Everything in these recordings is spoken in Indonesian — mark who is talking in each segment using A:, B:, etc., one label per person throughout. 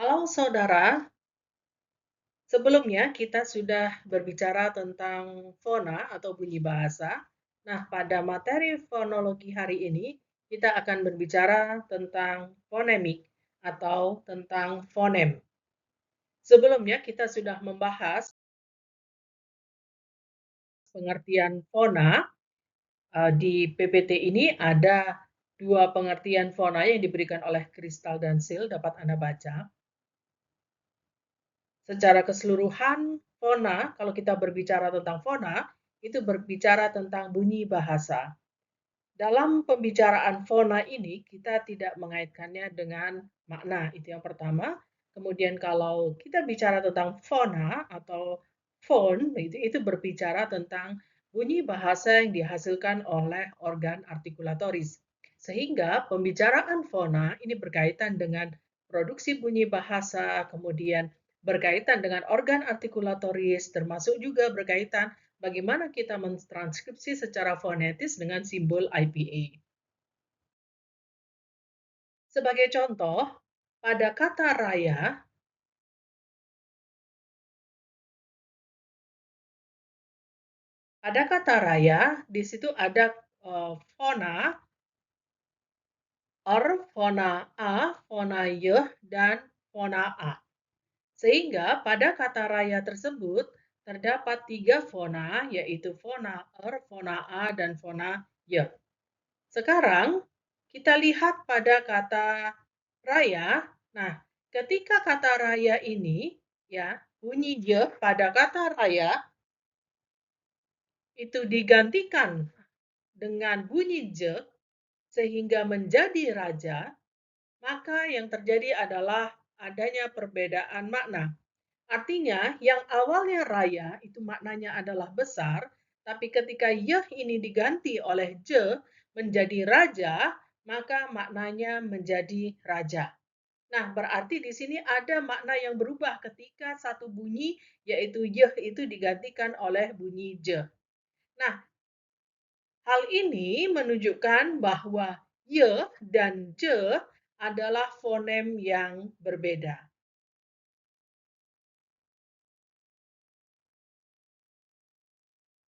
A: Halo saudara, sebelumnya kita sudah berbicara tentang fona atau bunyi bahasa. Nah, pada materi fonologi hari ini, kita akan berbicara tentang fonemik atau tentang fonem. Sebelumnya kita sudah membahas pengertian fona. Di PPT ini ada dua pengertian fona yang diberikan oleh Kristal dan Sil, dapat Anda baca. Secara keseluruhan, fona, kalau kita berbicara tentang fona, itu berbicara tentang bunyi bahasa. Dalam pembicaraan fona ini, kita tidak mengaitkannya dengan makna, itu yang pertama. Kemudian kalau kita bicara tentang fona atau fon, itu berbicara tentang bunyi bahasa yang dihasilkan oleh organ artikulatoris. Sehingga pembicaraan fona ini berkaitan dengan produksi bunyi bahasa, kemudian berkaitan dengan organ artikulatoris, termasuk juga berkaitan bagaimana kita mentranskripsi secara fonetis dengan simbol IPA. Sebagai contoh, pada kata raya, di situ ada fona, fona a, fona y, dan fona a. Sehingga pada kata raya tersebut terdapat 3 fona, yaitu fona fona a, dan fona y. Sekarang kita lihat pada kata raya. Nah, ketika kata raya ini, ya, bunyi y pada kata raya itu digantikan dengan bunyi j sehingga menjadi raja, maka yang terjadi adalah adanya perbedaan makna. Artinya, yang awalnya raya itu maknanya adalah besar, tapi ketika y ini diganti oleh j menjadi raja, maka maknanya menjadi raja. Nah, berarti di sini ada makna yang berubah ketika satu bunyi, yaitu y itu digantikan oleh bunyi j. Nah, hal ini menunjukkan bahwa y dan j adalah fonem yang berbeda.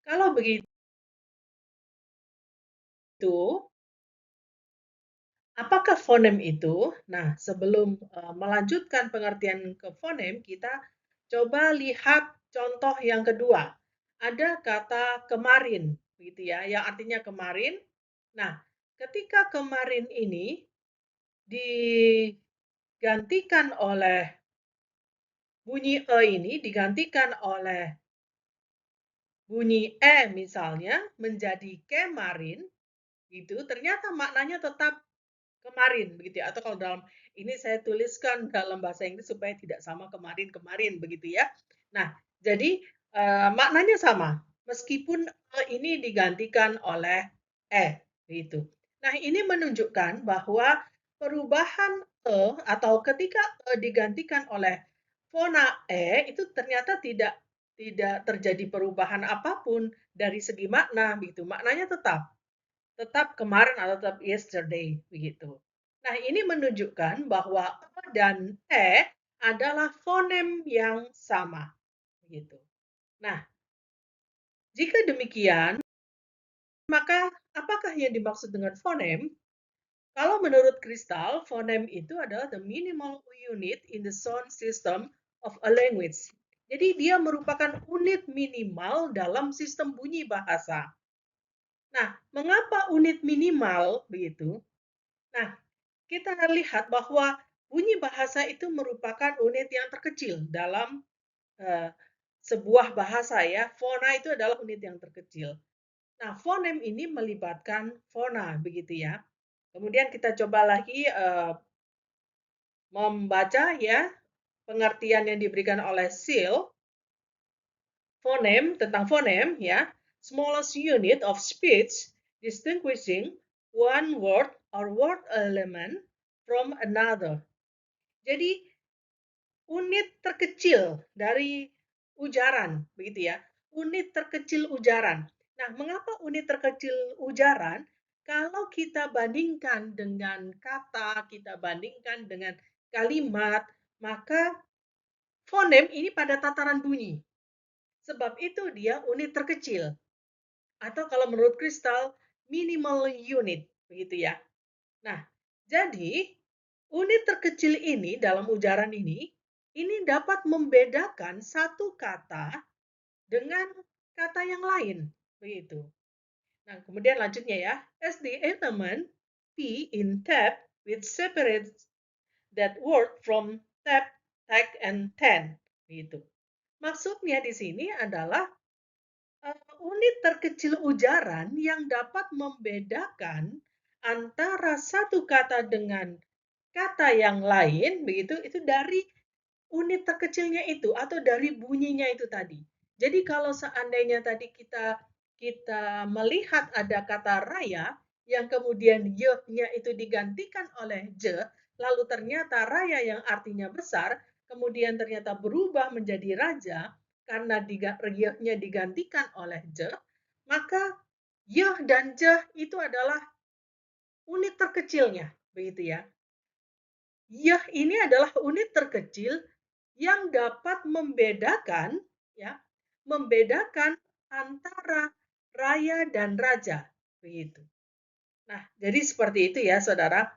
A: Kalau begitu, apakah fonem itu? Nah, sebelum melanjutkan pengertian ke fonem, kita coba lihat contoh yang kedua. Ada kata kemarin, gitu ya, yang artinya kemarin. Nah, ketika kemarin ini digantikan oleh bunyi e ini digantikan oleh bunyi misalnya menjadi kemarin, gitu. Ternyata maknanya tetap kemarin begitu ya, atau kalau dalam ini saya tuliskan dalam bahasa Inggris supaya tidak sama kemarin-kemarin begitu ya. Nah, jadi maknanya sama meskipun ini digantikan oleh gitu. Nah, ini menunjukkan bahwa perubahan atau ketika digantikan oleh fona itu ternyata tidak terjadi perubahan apapun dari segi makna gitu. Maknanya tetap kemarin atau tetap yesterday begitu. Nah, ini menunjukkan bahwa e dan adalah fonem yang sama begitu. Nah, jika demikian, maka apakah yang dimaksud dengan fonem? Kalau menurut Kristal, fonem itu adalah the minimal unit in the sound system of a language. Jadi dia merupakan unit minimal dalam sistem bunyi bahasa. Nah, mengapa unit minimal begitu? Nah, kita lihat bahwa bunyi bahasa itu merupakan unit yang terkecil dalam uh, sebuah bahasa ya. Fona itu adalah unit yang terkecil. Nah, fonem ini melibatkan fona begitu ya. Kemudian kita coba lagi membaca ya pengertian yang diberikan oleh Sil. Fonem tentang fonem ya. Smallest unit of speech distinguishing one word or word element from another. Jadi unit terkecil dari ujaran, begitu ya. Unit terkecil ujaran. Nah, mengapa unit terkecil ujaran? Kalau kita bandingkan dengan kata, kita bandingkan dengan kalimat, maka fonem ini pada tataran bunyi. Sebab itu dia unit terkecil. Atau kalau menurut Kristal, minimal unit, begitu ya. Nah, jadi unit terkecil ini dalam ujaran ini dapat membedakan satu kata dengan kata yang lain, begitu. Nah, kemudian lanjutnya ya. As the element P in tap, which separates that word from tap, tag, and ten, begitu. Maksudnya di sini adalah unit terkecil ujaran yang dapat membedakan antara satu kata dengan kata yang lain, begitu, itu dari unit terkecilnya itu atau dari bunyinya itu tadi. Jadi kalau seandainya tadi kita melihat ada kata raya yang kemudian y-nya itu digantikan oleh j, lalu ternyata raya yang artinya besar, kemudian ternyata berubah menjadi raja karena y-nya digantikan oleh j, maka y dan j itu adalah unit terkecilnya, begitu ya. Y ini adalah unit terkecil yang dapat membedakan ya, membedakan antara raya dan raja, begitu. Nah, jadi seperti itu ya, Saudara.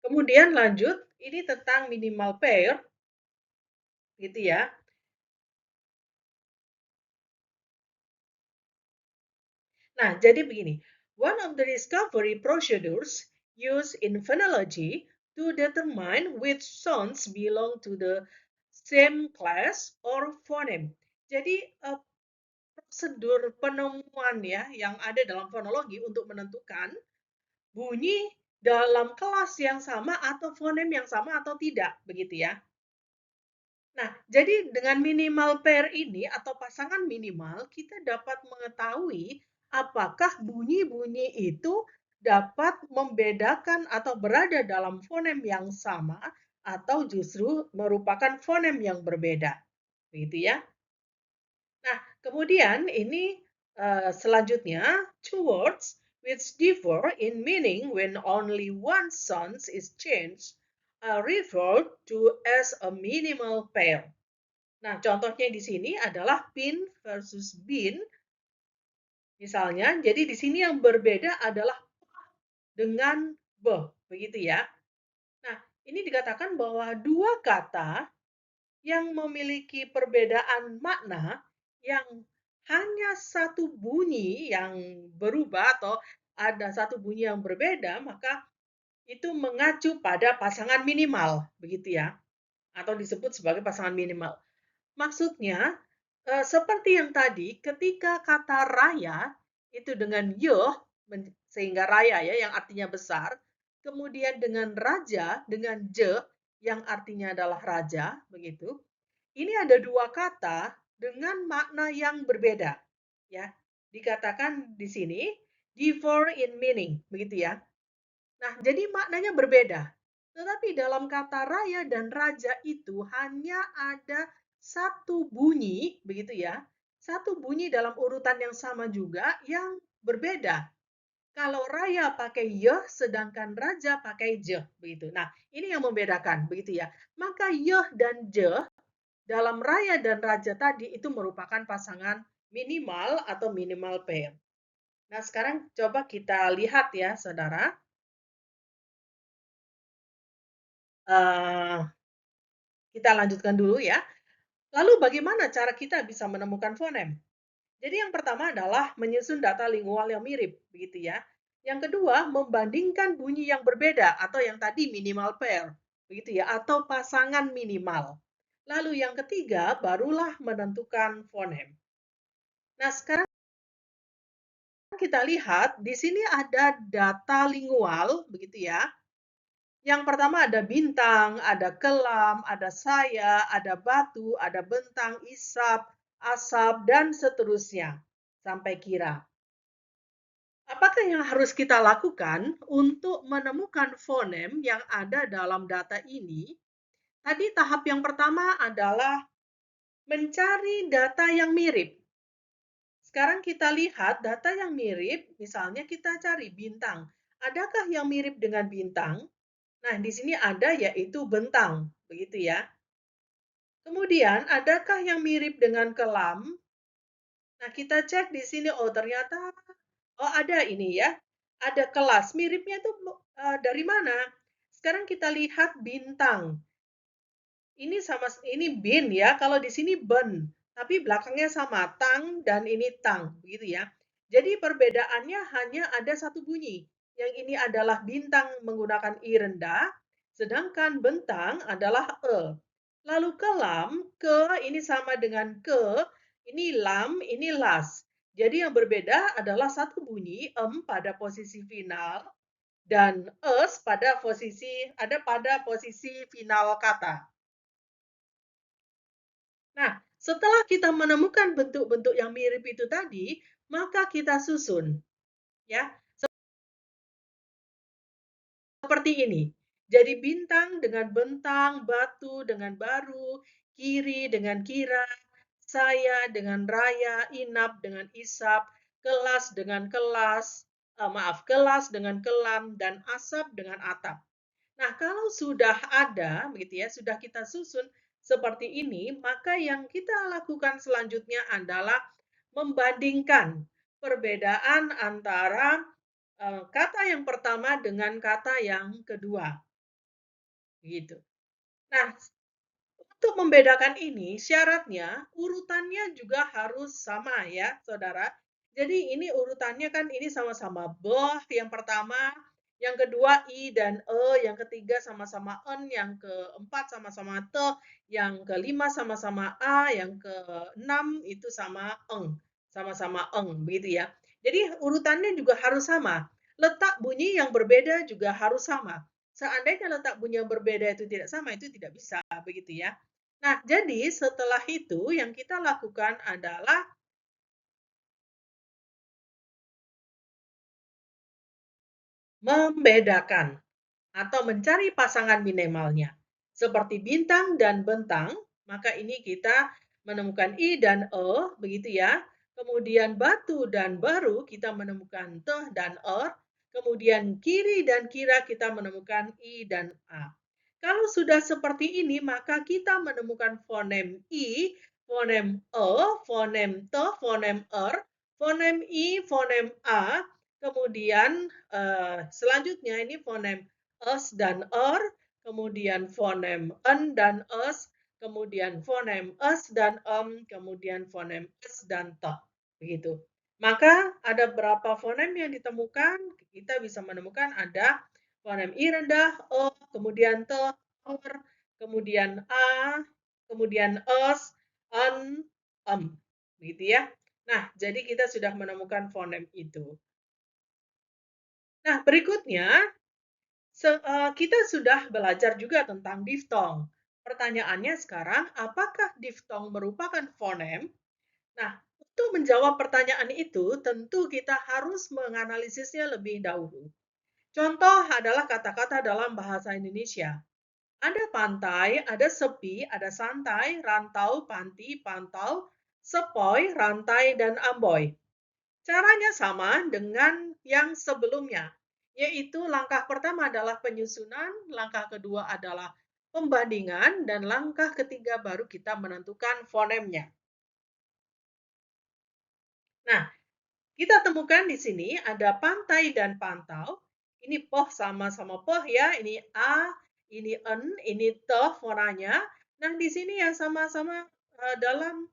A: Kemudian lanjut, ini tentang minimal pair, gitu ya. Nah, jadi begini. One of the discovery procedures used in phonology to determine which sounds belong to the same class or phoneme. Jadi, prosedur penemuan ya yang ada dalam fonologi untuk menentukan bunyi dalam kelas yang sama atau fonem yang sama atau tidak, begitu ya. Nah, jadi dengan minimal pair ini atau pasangan minimal, kita dapat mengetahui apakah bunyi-bunyi itu dapat membedakan atau berada dalam fonem yang sama atau justru merupakan fonem yang berbeda. Begitu ya. Nah, kemudian ini selanjutnya, two words which differ in meaning when only one sound is changed are referred to as a minimal pair. Nah, contohnya di sini adalah pin versus bin. Misalnya, jadi di sini yang berbeda adalah dengan be, begitu ya. Nah, ini dikatakan bahwa dua kata yang memiliki perbedaan makna yang hanya satu bunyi yang berubah atau ada satu bunyi yang berbeda, maka itu mengacu pada pasangan minimal, begitu ya, atau disebut sebagai pasangan minimal. Maksudnya, seperti yang tadi, ketika kata raya itu dengan yo, sehingga raya ya, yang artinya besar, kemudian dengan raja, dengan je, yang artinya adalah raja, begitu. Ini ada dua kata dengan makna yang berbeda, ya. Dikatakan di sini differ in meaning, begitu ya. Nah, jadi maknanya berbeda. Tetapi dalam kata raya dan raja itu hanya ada satu bunyi, begitu ya. Satu bunyi dalam urutan yang sama juga yang berbeda. Kalau raya pakai ye, sedangkan raja pakai je, begitu. Nah, ini yang membedakan, begitu ya. Maka ye dan je dalam raya dan raja tadi itu merupakan pasangan minimal atau minimal pair. Nah, sekarang coba kita lihat ya, saudara. Uh, kita lanjutkan dulu ya. Lalu bagaimana cara kita bisa menemukan fonem? Jadi yang pertama adalah menyusun data lingual yang mirip, begitu ya. Yang kedua, membandingkan bunyi yang berbeda atau yang tadi minimal pair, begitu ya, atau pasangan minimal. Lalu yang ketiga, barulah menentukan fonem. Nah, sekarang kita lihat di sini ada data lingual, begitu ya. Yang pertama ada bintang, ada kelam, ada saya, ada batu, ada bentang, isap, asap, dan seterusnya sampai kira. Apakah yang harus kita lakukan untuk menemukan fonem yang ada dalam data ini? Tadi tahap yang pertama adalah mencari data yang mirip. Sekarang kita lihat data yang mirip, misalnya kita cari bintang. Adakah yang mirip dengan bintang? Nah, di sini ada yaitu bentang, begitu ya. Kemudian, adakah yang mirip dengan kelam? Nah, kita cek di sini, oh ternyata, oh ada ini ya, ada kelas. Miripnya itu dari mana? Sekarang kita lihat bintang. Ini bin ya, kalau di sini ben, tapi belakangnya sama tang dan ini tang, begitu ya. Jadi perbedaannya hanya ada satu bunyi. Yang ini adalah bintang menggunakan i rendah, sedangkan bentang adalah e. Lalu kelam, ke ini sama dengan ke, ini lam, ini las. Jadi yang berbeda adalah satu bunyi em pada posisi final dan es pada posisi final kata. Nah, setelah kita menemukan bentuk-bentuk yang mirip itu tadi, maka kita susun, ya, seperti ini. Jadi bintang dengan bentang, batu dengan baru, kiri dengan kira, saya dengan raya, inap dengan isap, kelas dengan kelas, kelas dengan kelam, dan asap dengan atap. Nah, kalau sudah ada, begitu ya, sudah kita susun seperti ini, maka yang kita lakukan selanjutnya adalah membandingkan perbedaan antara kata yang pertama dengan kata yang kedua. Gitu. Nah, untuk membedakan ini, syaratnya urutannya juga harus sama ya, saudara. Jadi ini urutannya kan ini sama-sama boh yang pertama, yang kedua i dan e, yang ketiga sama-sama en, yang keempat sama-sama te, yang kelima sama-sama a, yang keenam itu sama-sama eng, begitu ya. Jadi urutannya juga harus sama. Letak bunyi yang berbeda juga harus sama. Seandainya letak bunyi yang berbeda itu tidak sama, itu tidak bisa, begitu ya. Nah, jadi setelah itu yang kita lakukan adalah membedakan atau mencari pasangan minimalnya. Seperti bintang dan bentang, maka ini kita menemukan i dan e, begitu ya. Kemudian batu dan baru kita menemukan te dan er. Kemudian kiri dan kira kita menemukan i dan a. Kalau sudah seperti ini, maka kita menemukan fonem i, fonem e, fonem te, fonem er, fonem i, fonem a, kemudian selanjutnya ini fonem es dan er, kemudian fonem en dan es, kemudian fonem es dan kemudian fonem es dan te. Begitu. Maka ada berapa fonem yang ditemukan? Kita bisa menemukan ada fonem i rendah, e, kemudian te, er, kemudian a, kemudian es, en, begitu ya. Nah, jadi kita sudah menemukan fonem itu. Nah, berikutnya kita sudah belajar juga tentang diftong. Pertanyaannya sekarang, apakah diftong merupakan fonem? Nah, untuk menjawab pertanyaan itu, tentu kita harus menganalisisnya lebih dahulu. Contoh adalah kata-kata dalam bahasa Indonesia. Ada pantai, ada sepi, ada santai, rantau, panti, pantau, sepoi, rantai, dan amboy. Caranya sama dengan yang sebelumnya, yaitu langkah pertama adalah penyusunan, langkah kedua adalah pembandingan, dan langkah ketiga baru kita menentukan fonemnya. Nah, kita temukan di sini ada pantai dan pantau. Ini poh sama-sama poh ya, ini a, ini en, ini te fonanya. Nah, di sini yang sama-sama dalam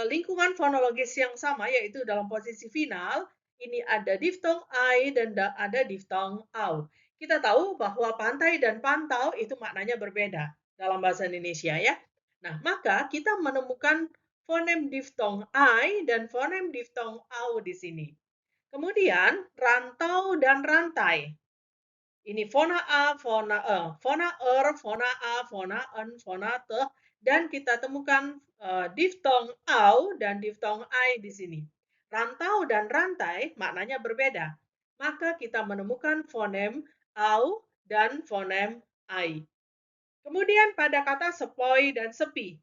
A: lingkungan fonologis yang sama, yaitu dalam posisi final, ini ada diftong I dan ada diftong AU. Kita tahu bahwa pantai dan pantau itu maknanya berbeda dalam bahasa Indonesia ya. Nah, maka kita menemukan fonem diftong I dan fonem diftong AU di sini. Kemudian rantau dan rantai. Ini fona A, fona E, fona er, fona A, fona en, fona te, dan kita temukan diftong au dan diftong ai di sini. Rantau dan rantai maknanya berbeda. Maka kita menemukan fonem au dan fonem ai. Kemudian pada kata sepoi dan sepi.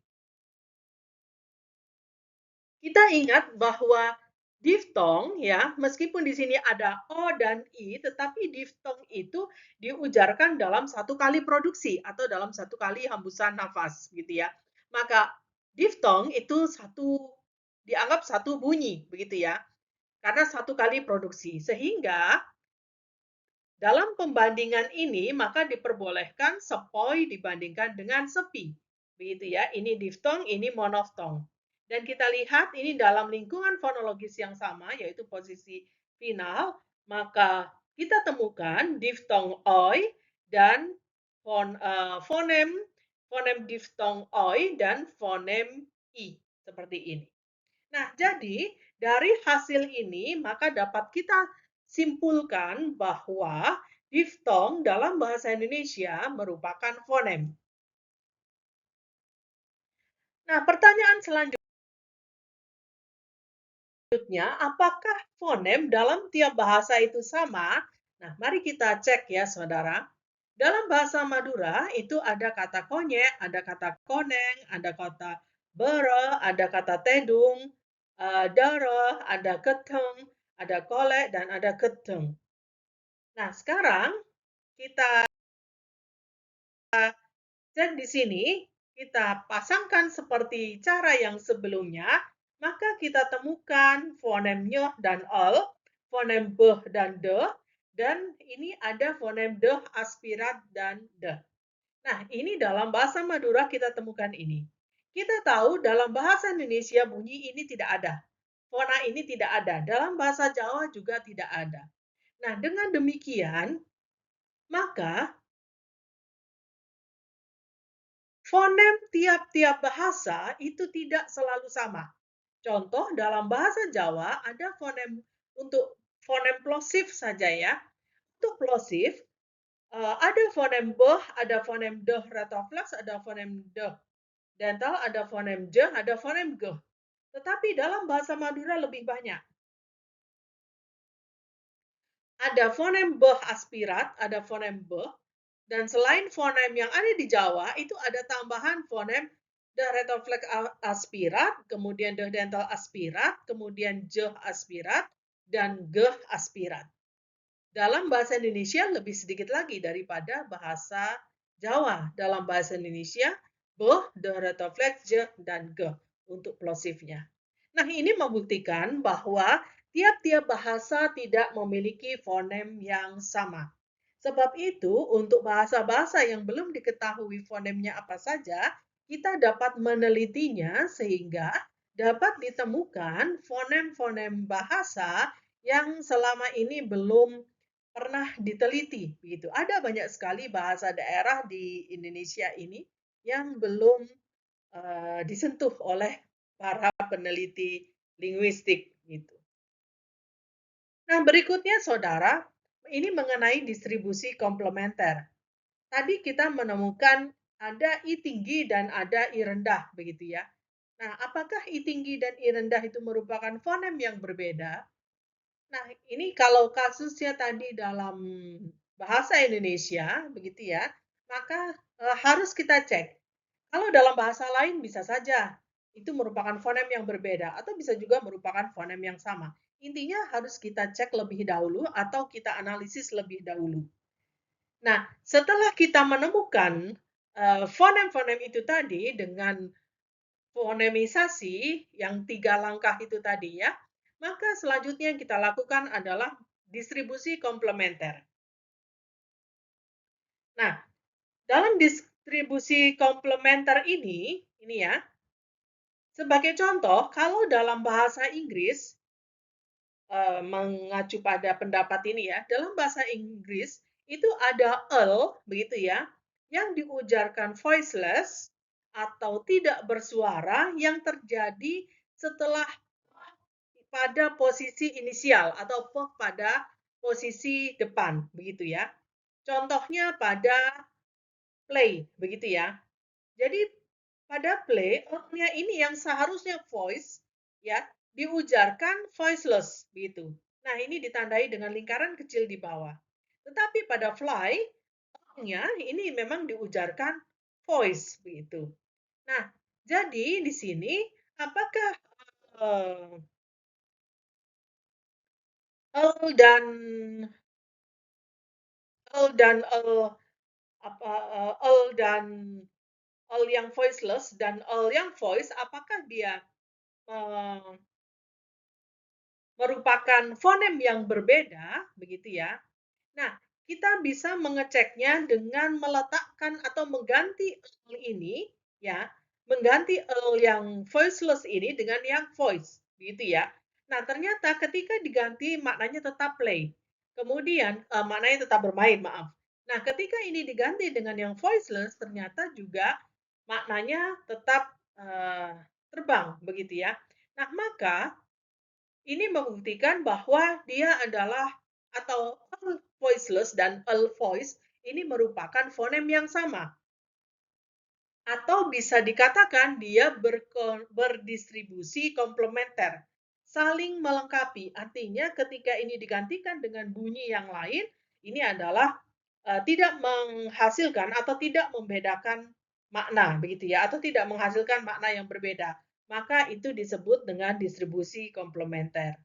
A: Kita ingat bahwa diftong ya, meskipun di sini ada o dan i, tetapi diftong itu diujarkan dalam satu kali produksi atau dalam satu kali hembusan nafas gitu ya. Maka diftong itu dianggap satu bunyi begitu ya. Karena satu kali produksi. Sehingga dalam pembandingan ini maka diperbolehkan sepoi dibandingkan dengan sepi. Begitu ya, ini diftong, ini monoftong. Dan kita lihat ini dalam lingkungan fonologis yang sama, yaitu posisi final, maka kita temukan diftong oi dan fonem fonem diftong oi dan fonem i seperti ini. Nah, jadi dari hasil ini maka dapat kita simpulkan bahwa diftong dalam bahasa Indonesia merupakan fonem. Nah, pertanyaan selanjutnya, apakah fonem dalam tiap bahasa itu sama? Nah, mari kita cek ya, saudara. Dalam bahasa Madura itu ada kata konyek, ada kata koneng, ada kata bere, ada kata tedung, dere, ada keteng, ada kolek, dan ada keteng. Nah, sekarang kita cek di sini, kita pasangkan seperti cara yang sebelumnya, maka kita temukan fonem nyoh dan el, fonem beh dan deh, dan ini ada fonem deh aspirat dan deh. Nah, ini dalam bahasa Madura kita temukan ini. Kita tahu dalam bahasa Indonesia bunyi ini tidak ada. Fona ini tidak ada. Dalam bahasa Jawa juga tidak ada. Nah, dengan demikian, maka fonem tiap-tiap bahasa itu tidak selalu sama. Contoh dalam bahasa Jawa ada fonem untuk fonem plosif saja ya. Untuk plosif ada fonem beh, ada fonem deh retofleks, ada fonem deh dental, ada fonem je, ada fonem ge. Tetapi dalam bahasa Madura lebih banyak. Ada fonem beh aspirat, ada fonem beh, dan selain fonem yang ada di Jawa, itu ada tambahan fonem deh retofleks aspirat, kemudian deh dental aspirat, kemudian je aspirat, dan ge aspirat. Dalam bahasa Indonesia lebih sedikit lagi daripada bahasa Jawa. Dalam bahasa Indonesia, beh, deh retofleks, je, dan ge untuk plosifnya. Nah, ini membuktikan bahwa tiap-tiap bahasa tidak memiliki fonem yang sama. Sebab itu, untuk bahasa-bahasa yang belum diketahui fonemnya apa saja, kita dapat menelitinya sehingga dapat ditemukan fonem-fonem bahasa yang selama ini belum pernah diteliti. Begitu. Ada banyak sekali bahasa daerah di Indonesia ini yang belum disentuh oleh para peneliti linguistik. Gitu. Nah, berikutnya saudara, ini mengenai distribusi komplementer. Tadi kita menemukan ada I tinggi dan ada I rendah, begitu ya. Nah, apakah I tinggi dan I rendah itu merupakan fonem yang berbeda? Nah, ini kalau kasusnya tadi dalam bahasa Indonesia, begitu ya, maka harus kita cek. Kalau dalam bahasa lain bisa saja itu merupakan fonem yang berbeda atau bisa juga merupakan fonem yang sama. Intinya harus kita cek lebih dahulu atau kita analisis lebih dahulu. Nah, setelah kita menemukan fonem-fonem itu tadi dengan fonemisasi yang 3 langkah itu tadi ya, maka selanjutnya yang kita lakukan adalah distribusi komplementer. Nah, dalam distribusi komplementer ini ya, sebagai contoh, kalau dalam bahasa Inggris, mengacu pada pendapat ini ya, dalam bahasa Inggris itu ada begitu ya, yang diujarkan voiceless atau tidak bersuara yang terjadi setelah pada posisi inisial atau pada posisi depan, begitu ya. Contohnya pada play, begitu ya. Jadi pada play, nya ini yang seharusnya voice, ya, diujarkan voiceless, begitu. Nah, ini ditandai dengan lingkaran kecil di bawah. Tetapi pada fly, nya ini memang diujarkan voice, begitu. Nah, jadi di sini apakah l dan l dan l dan l yang voiceless dan l yang voice, apakah dia eee, merupakan fonem yang berbeda, begitu ya? Nah, kita bisa mengeceknya dengan meletakkan atau mengganti l ini ya, mengganti l yang voiceless ini dengan yang voice, gitu ya. Nah, ternyata ketika diganti maknanya tetap play. Kemudian maknanya tetap bermain, maaf. Nah, ketika ini diganti dengan yang voiceless, ternyata juga maknanya tetap terbang, begitu ya. Nah, maka ini membuktikan bahwa dia adalah atau voiceless dan voice ini merupakan fonem yang sama. Atau bisa dikatakan dia berdistribusi komplementer, saling melengkapi. Artinya ketika ini digantikan dengan bunyi yang lain, ini adalah tidak menghasilkan atau tidak membedakan makna, begitu ya, atau tidak menghasilkan makna yang berbeda. Maka itu disebut dengan distribusi komplementer.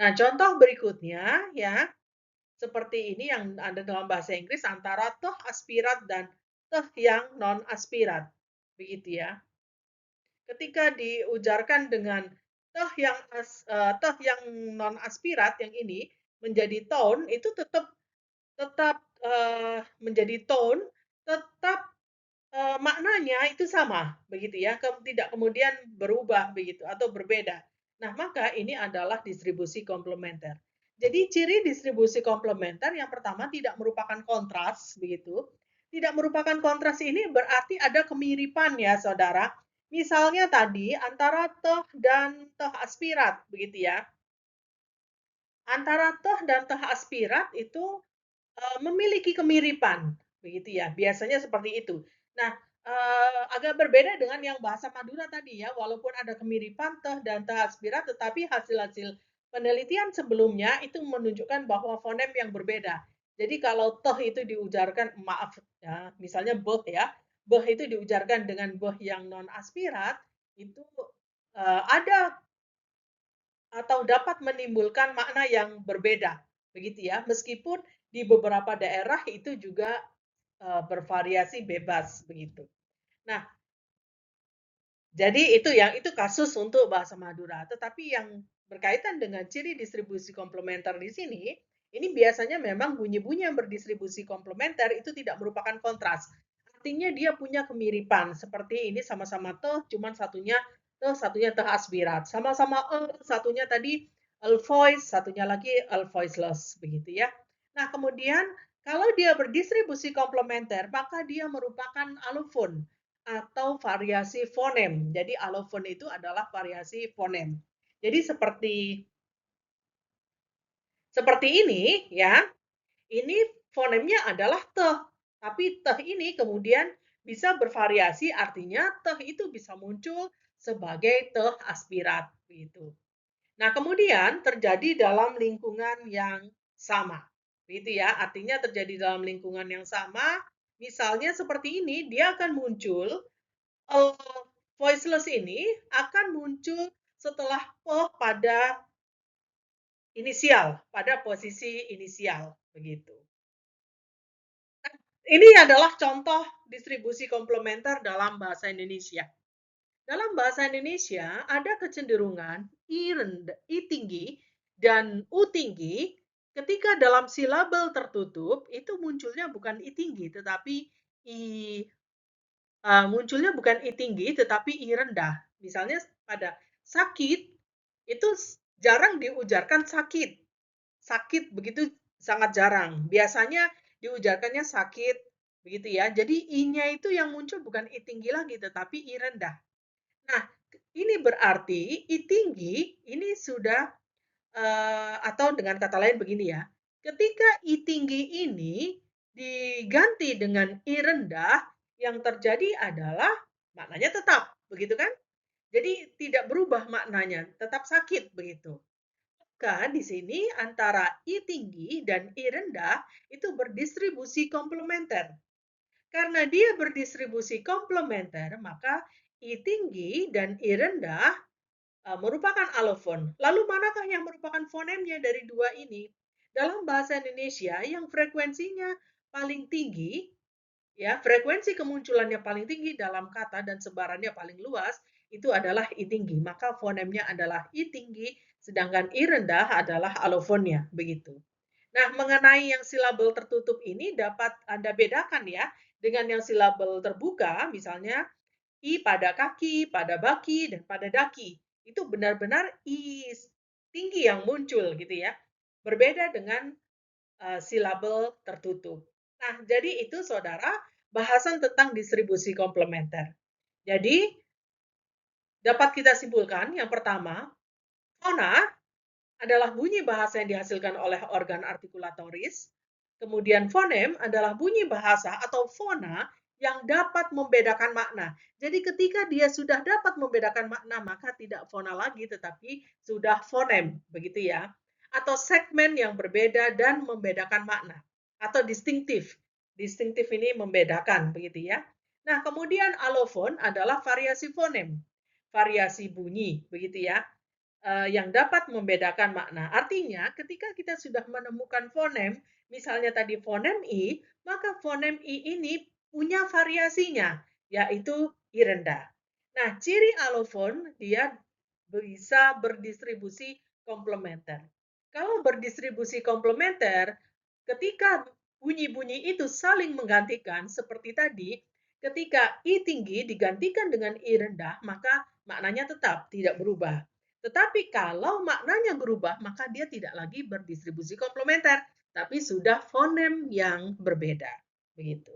A: Nah, contoh berikutnya ya, seperti ini yang ada dalam bahasa Inggris antara toh aspirat dan toh yang non aspirat. Begitu ya. Ketika diujarkan dengan toh yang non aspirat yang ini menjadi tone itu tetap tetap menjadi tone, tetap maknanya itu sama, begitu ya, tidak kemudian berubah begitu atau berbeda. Nah, maka ini adalah distribusi komplementer. Jadi ciri distribusi komplementer yang pertama tidak merupakan kontras, begitu. Tidak merupakan kontras ini berarti ada kemiripan ya, Saudara. Misalnya tadi antara toh dan toh aspirat, begitu ya. Antara toh dan toh aspirat itu memiliki kemiripan, begitu ya, biasanya seperti itu. Nah, agak berbeda dengan yang bahasa Madura tadi ya, walaupun ada kemiripan teh dan teh aspirat, tetapi hasil-hasil penelitian sebelumnya itu menunjukkan bahwa fonem yang berbeda. Jadi kalau toh itu diujarkan, maaf ya, misalnya beh ya, beh itu diujarkan dengan beh yang non aspirat, itu ada atau dapat menimbulkan makna yang berbeda, begitu ya. Meskipun di beberapa daerah itu juga bervariasi bebas begitu. Nah, jadi itu kasus untuk bahasa Madura. Tetapi yang berkaitan dengan ciri distribusi komplementer di sini, ini biasanya memang bunyi-bunyi yang berdistribusi komplementer itu tidak merupakan kontras. Artinya dia punya kemiripan. Seperti ini sama-sama toh, cuman satunya toh aspirat. Sama-sama satunya tadi voice, satunya lagi voiceless begitu ya. Nah, kemudian kalau dia berdistribusi komplementer, maka dia merupakan alofon atau variasi fonem. Jadi alofon itu adalah variasi fonem. Jadi seperti ini ya. Ini fonemnya adalah teh. Tapi teh ini kemudian bisa bervariasi, artinya teh itu bisa muncul sebagai teh aspirat gitu. Nah, kemudian terjadi dalam lingkungan yang sama. Gitu ya. Artinya terjadi dalam lingkungan yang sama. Misalnya seperti ini, dia akan muncul voiceless ini akan muncul setelah pada inisial, pada posisi inisial, begitu. Ini adalah contoh distribusi komplementer dalam bahasa Indonesia. Dalam bahasa Indonesia ada kecenderungan I tinggi dan U tinggi ketika dalam silabel tertutup itu munculnya bukan I tinggi tetapi I munculnya bukan I tinggi tetapi I rendah. Misalnya pada sakit itu jarang diujarkan sakit. Sakit begitu sangat jarang. Biasanya diujarkannya sakit begitu ya. Jadi I-nya itu yang muncul bukan I tinggi lagi tetapi I rendah. Nah, ini berarti I tinggi ini sudah atau dengan kata lain begini ya. Ketika I tinggi ini diganti dengan I rendah, yang terjadi adalah maknanya tetap, begitu kan? Jadi tidak berubah maknanya, tetap sakit begitu. Maka di sini antara I tinggi dan I rendah itu berdistribusi komplementer. Karena dia berdistribusi komplementer, maka I tinggi dan I rendah merupakan alofon. Lalu manakah yang merupakan fonemnya dari dua ini? Dalam bahasa Indonesia yang frekuensinya paling tinggi, ya, frekuensi kemunculannya paling tinggi dalam kata dan sebarannya paling luas itu adalah I tinggi. Maka fonemnya adalah I tinggi, sedangkan I rendah adalah alofonnya, begitu. Nah, mengenai yang silabel tertutup ini dapat Anda bedakan ya dengan yang silabel terbuka, misalnya I pada kaki, pada baki, dan pada daki. Itu benar-benar I tinggi yang muncul gitu ya. Berbeda dengan silabel tertutup. Nah, jadi itu saudara bahasan tentang distribusi komplementer. Jadi dapat kita simpulkan yang pertama, fona adalah bunyi bahasa yang dihasilkan oleh organ artikulatoris. Kemudian fonem adalah bunyi bahasa atau fona yang dapat membedakan makna. Jadi ketika dia sudah dapat membedakan makna, maka tidak fona lagi, tetapi sudah fonem, begitu ya. Atau segmen yang berbeda dan membedakan makna. Atau distintif. Distintif ini membedakan, begitu ya. Nah, kemudian alofon adalah variasi fonem. Variasi bunyi, begitu ya, yang dapat membedakan makna. Artinya, ketika kita sudah menemukan fonem, misalnya tadi fonem I, maka fonem I ini punya variasinya, yaitu I rendah. Nah, ciri alofon dia bisa berdistribusi komplementer. Kalau berdistribusi komplementer, ketika bunyi-bunyi itu saling menggantikan seperti tadi, ketika I tinggi digantikan dengan I rendah, maka maknanya tetap tidak berubah. Tetapi kalau maknanya berubah, maka dia tidak lagi berdistribusi komplementer, tapi sudah fonem yang berbeda. Begitu.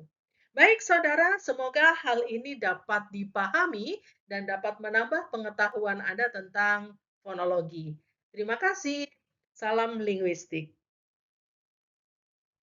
A: Baik saudara, semoga hal ini dapat dipahami dan dapat menambah pengetahuan Anda tentang fonologi. Terima kasih. Salam linguistik.